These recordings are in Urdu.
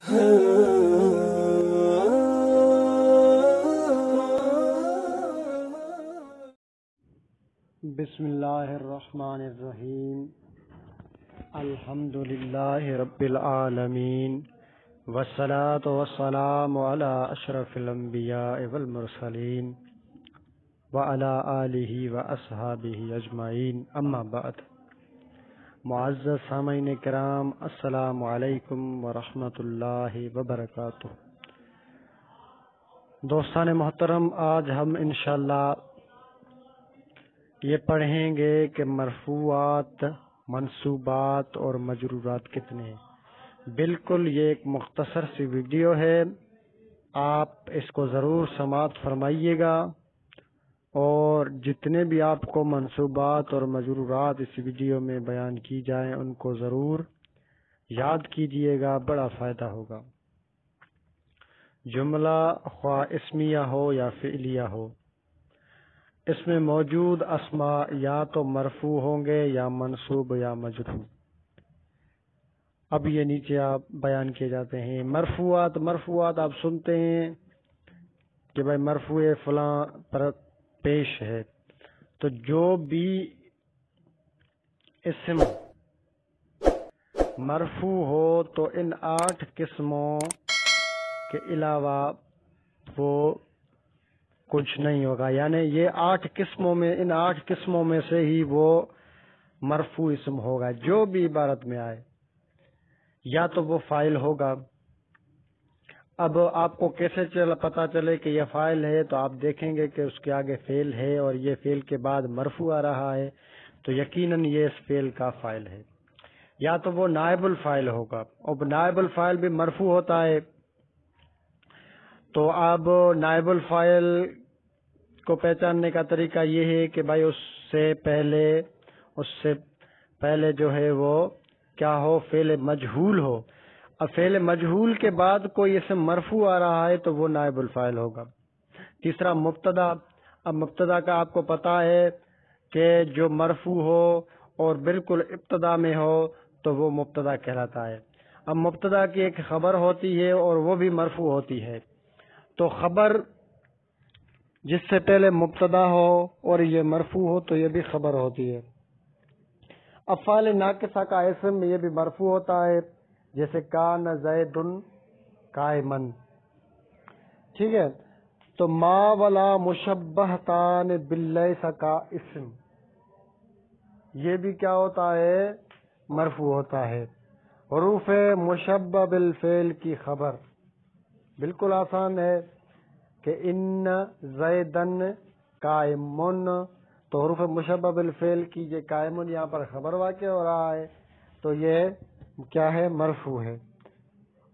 بسم اللہ الرحمن الرحیم الحمد للہ رب العالمین والصلاة والسلام علی اشرف الانبیاء والمرسلین وعلی آلہ واصحابہ اجمعین، اما بعد۔ معزز سامعین کرام، السلام علیکم ورحمۃ اللہ وبرکاتہ۔ دوستان محترم، آج ہم انشاءاللہ یہ پڑھیں گے کہ مرفوعات، منصوبات اور مجرورات کتنے ہیں۔ بالکل یہ ایک مختصر سی ویڈیو ہے، آپ اس کو ضرور سماعت فرمائیے گا، اور جتنے بھی آپ کو منصوبات اور مجرورات اس ویڈیو میں بیان کی جائیں ان کو ضرور یاد کیجیے گا، بڑا فائدہ ہوگا۔ جملہ خواہ اسمیہ ہو یا فعلیہ ہو، اس میں موجود اسماء یا تو مرفوع ہوں گے یا منصوب یا مجرور۔ اب یہ نیچے آپ بیان کیے جاتے ہیں۔ مرفوعات آپ سنتے ہیں کہ بھائی مرفوع فلاں پر پیش ہے، تو جو بھی اسم مرفوع ہو تو ان 8 قسموں کے علاوہ وہ کچھ نہیں ہوگا، یعنی یہ 8 قسموں میں، ان 8 قسموں میں سے ہی وہ مرفوع اسم ہوگا جو بھی عبارت میں آئے، یا تو وہ فاعل ہوگا۔ اب آپ کو کیسے پتا چلے کہ یہ فاعل ہے؟ تو آپ دیکھیں گے کہ اس کے آگے فعل ہے اور یہ فعل کے بعد مرفوع آ رہا ہے، تو یقیناً یہ اس فعل کا فاعل ہے۔ یا تو وہ نائب الفاعل ہوگا، اور نائب الفاعل بھی مرفوع ہوتا ہے، تو اب نائب الفاعل کو پہچاننے کا طریقہ یہ ہے کہ بھائی اس سے پہلے جو ہے وہ کیا ہو، فعل مجہول ہو۔ اب فعل مجہول کے بعد کوئی اسم مرفوع آ رہا ہے تو وہ نائب الفاعل ہوگا۔ تیسرا مبتدا۔ اب مبتدا کا آپ کو پتا ہے کہ جو مرفوع ہو اور بالکل ابتدا میں ہو تو وہ مبتدا کہلاتا ہے۔ اب مبتدا کی ایک خبر ہوتی ہے اور وہ بھی مرفوع ہوتی ہے، تو خبر جس سے پہلے مبتدا ہو اور یہ مرفوع ہو تو یہ بھی خبر ہوتی ہے۔ افعال ناقصہ کا اسم یہ بھی مرفوع ہوتا ہے، جیسے کان زید قائما، ٹھیک ہے۔ تو ما ولا مشبہتان باللیس کا اسم یہ بھی کیا ہوتا ہے؟ مرفوع ہوتا ہے۔ حروف مشبہ بالفعل کی خبر بالکل آسان ہے کہ ان زیدن قائمن، تو حروف مشبہ بالفعل کی یہ قائمن یہاں پر خبر واقع ہو رہا ہے، تو یہ کیا ہے؟ مرفوع ہے۔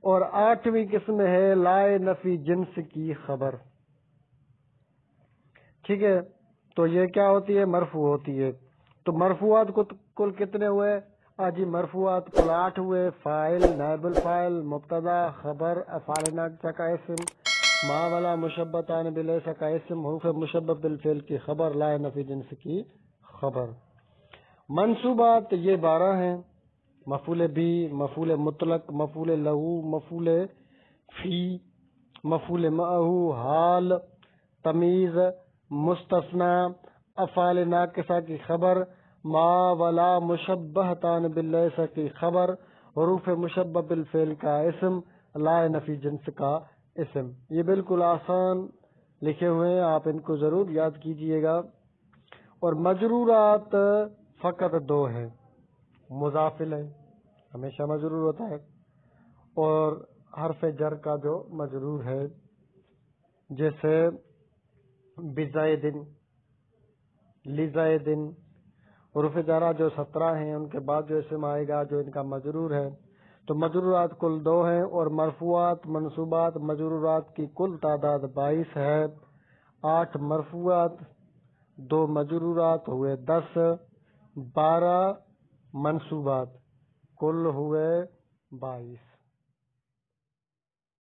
اور 8ویں قسم ہے لائے نفی جنس کی خبر، ٹھیک ہے، تو یہ کیا ہوتی ہے؟ مرفوع ہوتی ہے۔ تو مرفوعات کو کل کتنے ہوئے؟ جی مرفوعات کل 8 ہوئے۔ فاعل، نائب الفاعل، مبتدا، خبر، افعال ناقصہ کا اسم، ما ولا مشبہتان باللیس کا اسم، حروف مشبہ بالفعل کی خبر، لائے نفی جنس کی خبر۔ منصوبات یہ 12 ہیں، مفعول بھی، مفعول مطلق، مفعول لہو، مفعول فی، مفعول معہ، حال، تمیز، مستثنی، افعال ناقصہ کی خبر، ما ولا مشبہتان باللیس کی خبر، حروف مشبہ بالفعل کا اسم، لائے نفی جنس کا اسم۔ یہ بالکل آسان لکھے ہوئے ہیں، آپ ان کو ضرور یاد کیجئے گا۔ اور مجرورات فقط 2 ہیں، مضاف الیہ ہمیشہ مجرور ہوتا ہے، اور حرف جر کا جو مجرور ہے، جیسے بزیدن، لزیدن، حروف جارہ جو 17 ہیں ان کے بعد جو اسم آئے گا جو ان کا مجرور ہے، تو مجرورات کل 2 ہیں، اور مرفوعات، منصوبات، مجرورات کی کل تعداد 22 ہے۔ 8 مرفوعات، 2 مجرورات ہوئے 10، 12 منصوبات، کل ہوئے 22۔